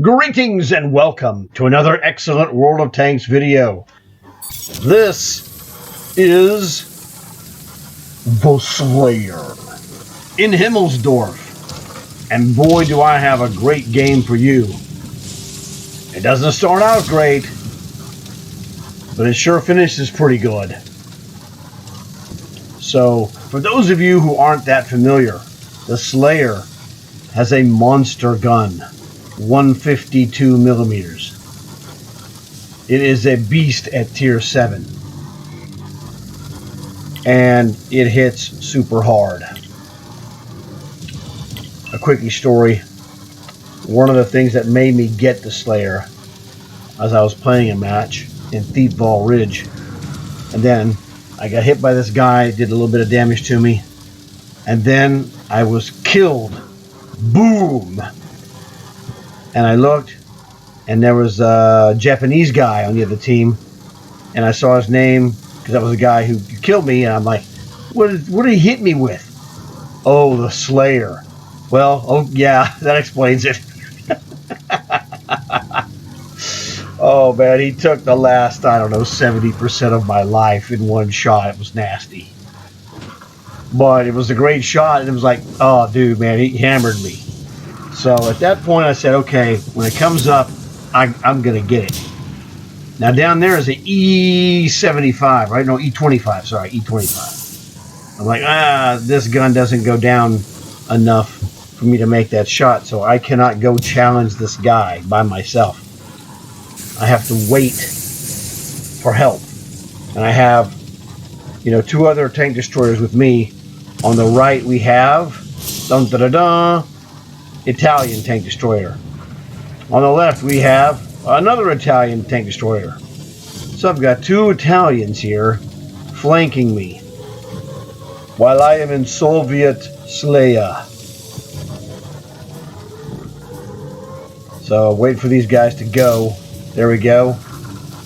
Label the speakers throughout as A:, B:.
A: Greetings and welcome to another excellent World of Tanks video. This is the Slayer in Himmelsdorf. And boy, do I have a great game for you. It doesn't start out great, but it sure finishes pretty good. So, for those of you who aren't that familiar, the Slayer has a monster gun, 152 millimeters. It is a beast at tier 7. And it hits super hard. A quickie story. One of the things that made me get the Slayer as I was playing a match in Thiefball Ridge. And then I got hit by this guy, did a little bit of damage to me. And then I was killed. Boom! And I looked, and there was a Japanese guy on the other team, and I saw his name, because that was the guy who killed me, and I'm like, what did he hit me with? Oh, the Slayer. Well, oh yeah, that explains it. Oh man, he took the last, I don't know, 70% of my life in one shot. It was nasty. But it was a great shot, and it was like, oh dude, man, he hammered me. So at that point I said, okay, when it comes up, I'm going to get it. Now down there is an E75, right? No, E25, sorry, E25. I'm like, this gun doesn't go down enough for me to make that shot, so I cannot go challenge this guy by myself. I have to wait for help. And I have, two other tank destroyers with me. On the right we have, Italian tank destroyer. On the left we have another Italian tank destroyer. So I've got two Italians here flanking me while I am in Soviet Slayer. So wait for these guys to go. There we go.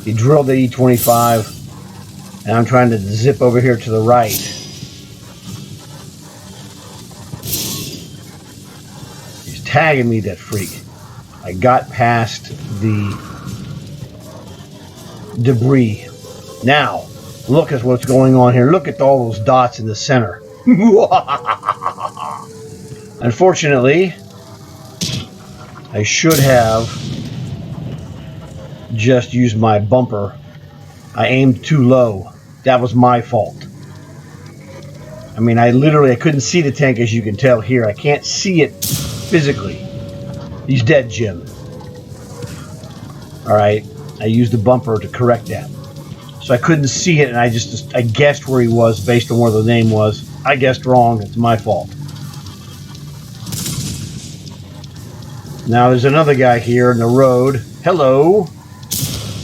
A: He drilled the E25, and I'm trying to zip over here to the right. Tagging me, that freak. I got past the debris. Now, look at what's going on here. Look at all those dots in the center. Unfortunately, I should have just used my bumper. I aimed too low. That was my fault. I mean, I couldn't see the tank, as you can tell here. I can't see it physically. He's dead, Jim. Alright, I used the bumper to correct that. So I couldn't see it, and I guessed where he was based on where the name was. I guessed wrong. It's my fault. Now there's another guy here in the road. Hello.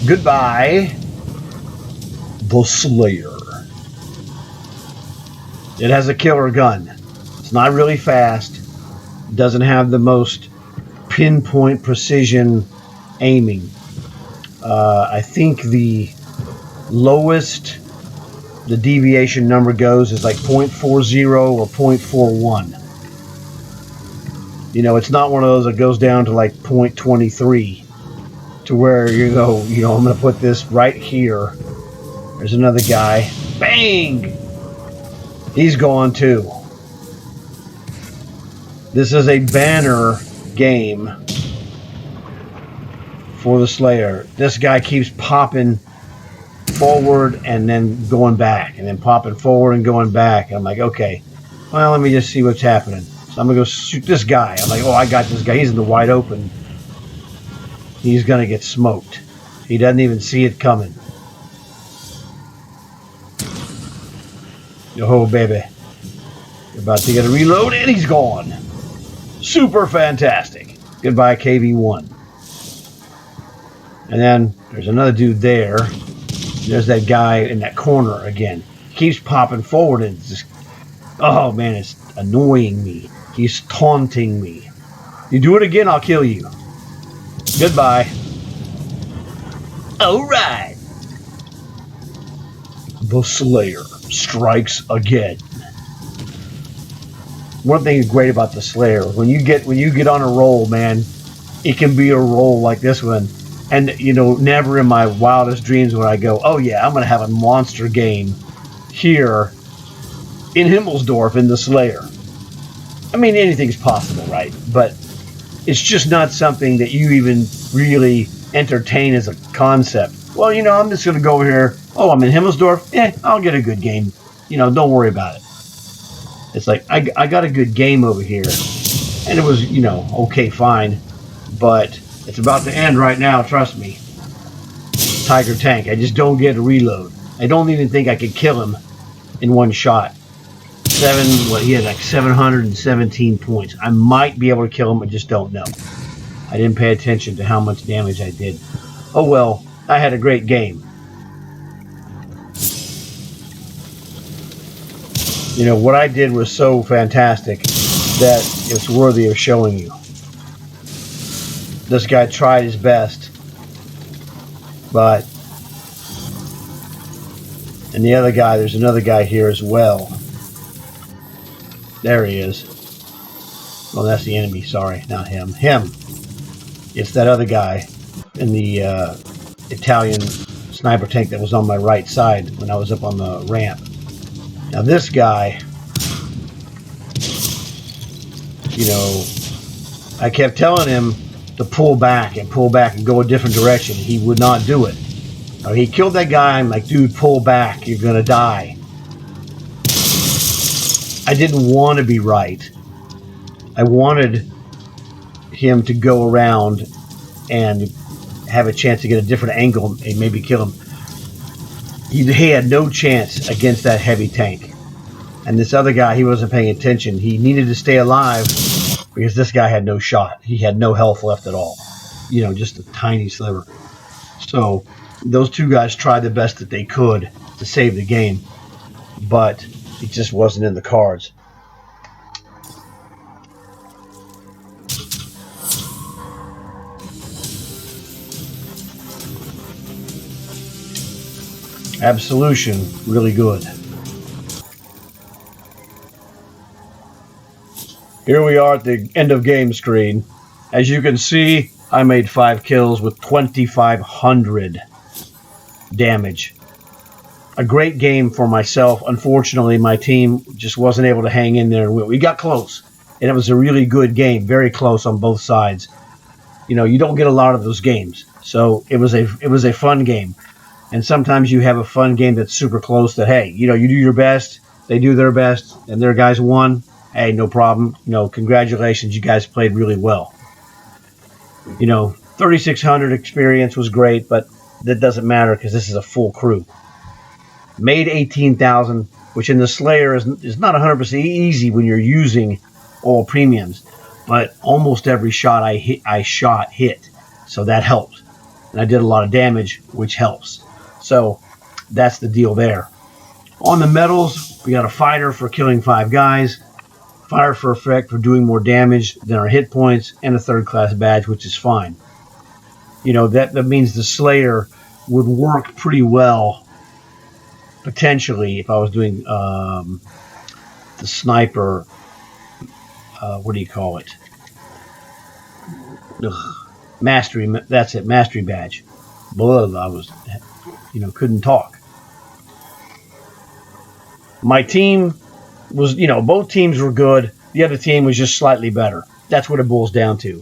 A: Goodbye. The Slayer. It has a killer gun. It's not really fast. Doesn't have the most pinpoint precision aiming. I think the lowest the deviation number goes is like 0.40 or 0.41. It's not one of those that goes down to like 0.23 to where you go, I'm going to put this right here. There's another guy. Bang! He's gone too. This is a banner game for the Slayer. This guy keeps popping forward and then going back, and then popping forward and going back. And I'm like, okay, well, let me just see what's happening. So I'm going to go shoot this guy. I'm like, oh, I got this guy. He's in the wide open. He's going to get smoked. He doesn't even see it coming. Oh, baby. You're about to get a reload, and he's gone. Super fantastic. Goodbye, KV1. And then there's another dude there. There's that guy in that corner again. He keeps popping forward, and it's just, oh man, it's annoying me. He's taunting me. You do it again, I'll kill you. Goodbye. Alright. The Slayer strikes again. One thing is great about the Slayer, when you get on a roll, man, it can be a role like this one. And, you know, never in my wildest dreams would I go, oh yeah, I'm going to have a monster game here in Himmelsdorf in the Slayer. I mean, anything's possible, right? But it's just not something that you even really entertain as a concept. Well, you know, I'm just going to go over here. Oh, I'm in Himmelsdorf. I'll get a good game. You know, don't worry about it. It's like, I got a good game over here. And it was, you know, okay, fine. But it's about to end right now, trust me. Tiger Tank. I just don't get a reload. I don't even think I could kill him in one shot. He had like 717 points. I might be able to kill him, I just don't know. I didn't pay attention to how much damage I did. Oh well, I had a great game. You know, what I did was so fantastic that it's worthy of showing you. This guy tried his best, but... And the other guy, there's another guy here as well. There he is. Well, that's the enemy, sorry, not him. Him. It's that other guy in the Italian sniper tank that was on my right side when I was up on the ramp. Now this guy, you know, I kept telling him to pull back and go a different direction. He would not do it. Now, he killed that guy. I'm like, dude, pull back. You're going to die. I didn't want to be right. I wanted him to go around and have a chance to get a different angle and maybe kill him. He had no chance against that heavy tank. And this other guy, he wasn't paying attention. He needed to stay alive because this guy had no shot. He had no health left at all. You know, just a tiny sliver. So those two guys tried the best that they could to save the game. But it just wasn't in the cards. Absolution, really good. Here we are at the end of game screen. As you can see, I made 5 kills with 2,500 damage. A great game for myself. Unfortunately, my team just wasn't able to hang in there. We got close, and it was a really good game, very close on both sides. You know, you don't get a lot of those games, so it was a fun game. And sometimes you have a fun game that's super close that, hey, you know, you do your best, they do their best, and their guys won. Hey, no problem. You know, congratulations, you guys played really well. You know, 3,600 experience was great, but that doesn't matter because this is a full crew. Made 18,000, which in the Slayer is not 100% easy when you're using all premiums, but almost every shot I shot hit, so that helped. And I did a lot of damage, which helps. So that's the deal there. On the medals, we got a fighter for killing 5 guys, fire for effect for doing more damage than our hit points, and a 3rd class badge, which is fine. You know, that means the Slayer would work pretty well, potentially, if I was doing the sniper, what do you call it? Mastery, that's it, mastery badge. Blah, I was, you know, couldn't talk. My team was, you know, both teams were good. The other team was just slightly better. That's what it boils down to.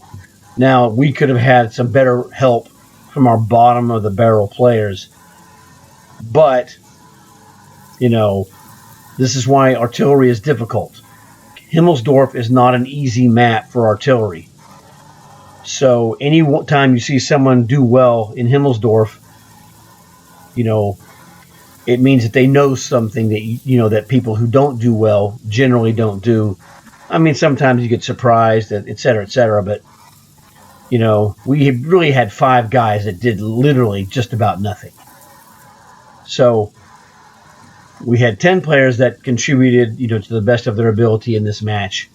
A: Now, we could have had some better help from our bottom of the barrel players. But, you know, this is why artillery is difficult. Himmelsdorf is not an easy map for artillery. So any time you see someone do well in Himmelsdorf, you know, it means that they know something that, you know, that people who don't do well generally don't do. I mean, sometimes you get surprised, et cetera, but, you know, we really had 5 guys that did literally just about nothing. So we had 10 players that contributed, you know, to the best of their ability in this match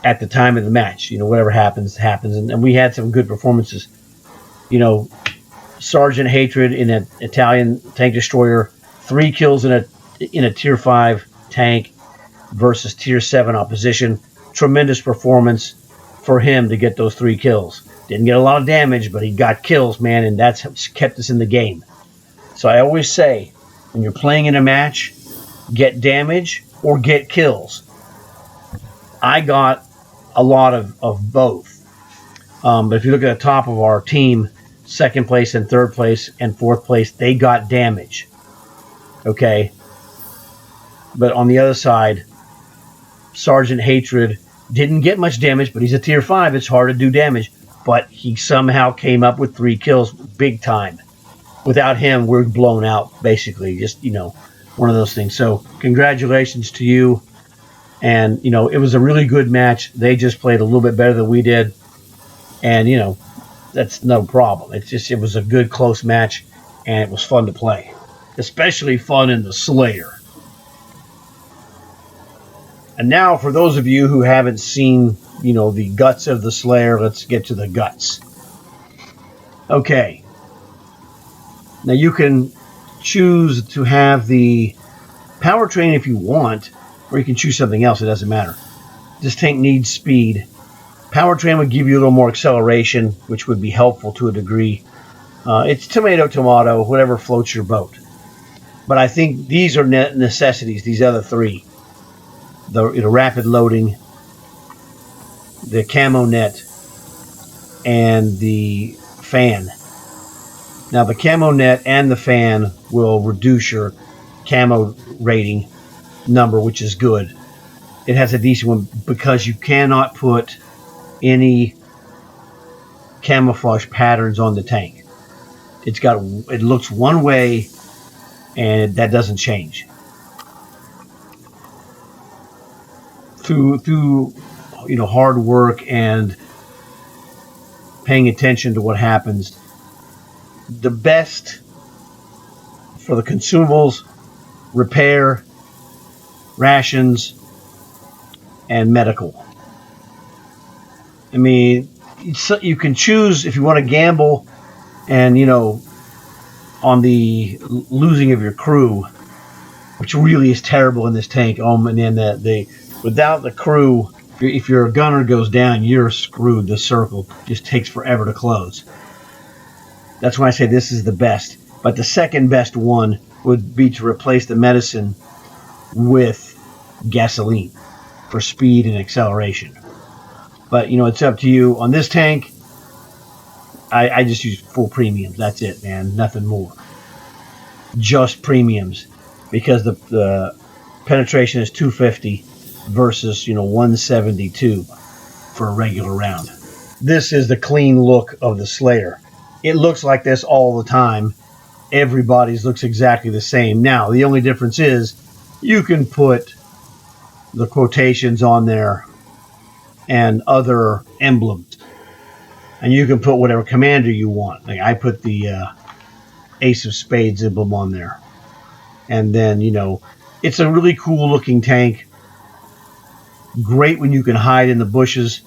A: at the time of the match. You know, whatever happens, happens. And we had some good performances. You know, Sergeant Hatred in an Italian tank destroyer, 3 kills in a tier 5 tank versus tier 7 opposition. Tremendous performance for him to get those 3 kills. Didn't get a lot of damage, but he got kills, man, and that's what's kept us in the game. So I always say, when you're playing in a match, get damage or get kills. I got a lot of both. But if you look at the top of our team, second place and third place and fourth place, they got damage. Okay? But on the other side, Sergeant Hatred didn't get much damage, but he's a tier 5. It's hard to do damage. But he somehow came up with 3 kills big time. Without him, we're blown out, basically. Just, one of those things. So, congratulations to you. And, it was a really good match. They just played a little bit better than we did. And, that's no problem. It was a good, close match. And it was fun to play. Especially fun in the Slayer. And now, for those of you who haven't seen, the guts of the Slayer, let's get to the guts. Okay. Now, you can choose to have the powertrain if you want, or you can choose something else. It doesn't matter. This tank needs speed. Powertrain would give you a little more acceleration, which would be helpful to a degree. It's tomato, whatever floats your boat. But I think these are necessities, these other 3. The rapid loading, the camo net, and the fan. Now, the camo net and the fan will reduce your camo rating number, which is good. It has a decent one because you cannot put any camouflage patterns on the tank. It looks one way, and that doesn't change. Through hard work and paying attention to what happens, the best for the consumables, repair, rations, and medical. I mean, you can choose if you want to gamble and, on the losing of your crew, which really is terrible in this tank. And then without the crew, if your gunner goes down, you're screwed. The circle just takes forever to close. That's why I say this is the best. But the second best one would be to replace the medicine with gasoline for speed and acceleration. But, it's up to you. On this tank, I just use full premiums. That's it, man. Nothing more. Just premiums. Because the penetration is 250 versus, 172 for a regular round. This is the clean look of the Slayer. It looks like this all the time. Everybody's looks exactly the same. Now, the only difference is you can put the quotations on there and other emblems. And you can put whatever commander you want. Like I put the Ace of Spades emblem on there. And then, it's a really cool looking tank. Great when you can hide in the bushes.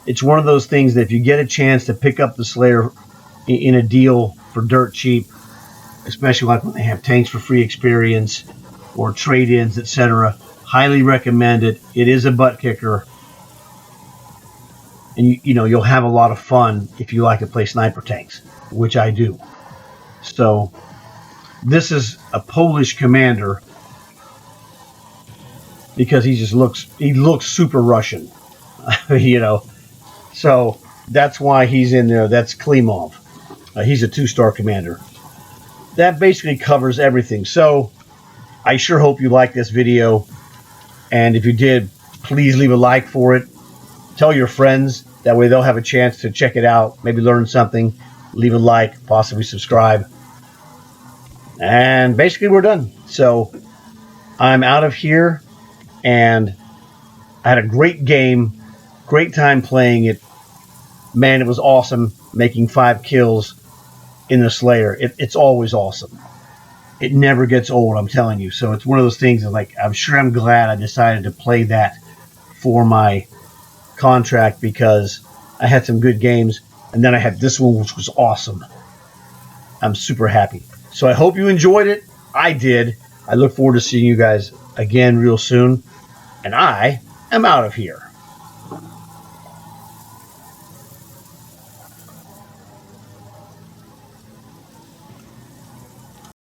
A: It's one of those things that if you get a chance to pick up the Slayer in a deal for dirt cheap, especially like when they have tanks for free experience or trade-ins, etc., highly recommend it. It is a butt kicker. And you'll have a lot of fun if you like to play sniper tanks, which I do. So this is a Polish commander because he looks super Russian, So that's why he's in there. That's Klimov. He's a 2-star commander. That basically covers everything. So I sure hope you liked this video. And if you did, please leave a like for it. Tell your friends. That way they'll have a chance to check it out. Maybe learn something. Leave a like. Possibly subscribe. And basically we're done. So I'm out of here. And I had a great game. Great time playing it. Man, it was awesome making 5 kills in the Slayer. It's always awesome. It never gets old, I'm telling you. So it's one of those things that, I'm glad I decided to play that for my contract because I had some good games. And then I had this one, which was awesome. I'm super happy. So I hope you enjoyed it. I did. I look forward to seeing you guys again real soon. And I am out of here.